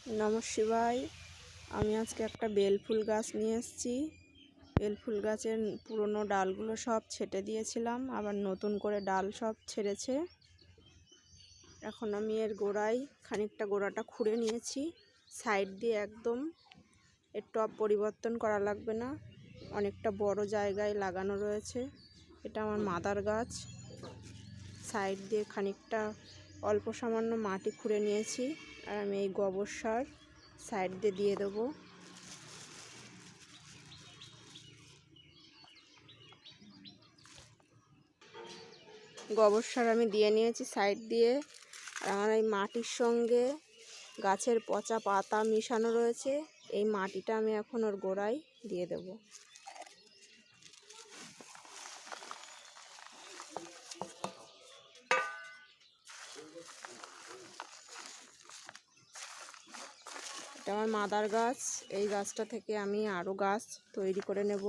নমঃ শিবায়। আমি আজকে একটা বেলফুল গাছ নিয়ে এসেছি। বেলফুল গাছের পুরনো ডালগুলো সব ছেটে দিয়েছিলাম, আবার নতুন করে ডাল সব ছেড়েছে। এখন আমি এর গোড়ায় খানিকটা গোড়াটা খুঁড়ে নিয়েছি। সাইড দিয়ে একদম এর টব পরিবর্তন করা লাগবে না, অনেকটা বড় জায়গায় লাগানো রয়েছে। এটা আমার মাদার গাছ। সাইড দিয়ে খানিকটা অল্প সামান্য মাটি খুঁড়ে নিয়েছি, আর আমি এই গোবর সার সাইড দিয়ে দেবো। গোবর সার আমি দিয়ে নিয়েছি সাইড দিয়ে। আর আমার এই মাটির সঙ্গে গাছের পচা পাতা মিশানো রয়েছে, এই মাটিটা আমি এখন ওর গোড়ায় দিয়ে দেবো। এটা আমার মাদার গাছ। এই গাছটা থেকে আমি আরও গাছ তৈরি করে নেব।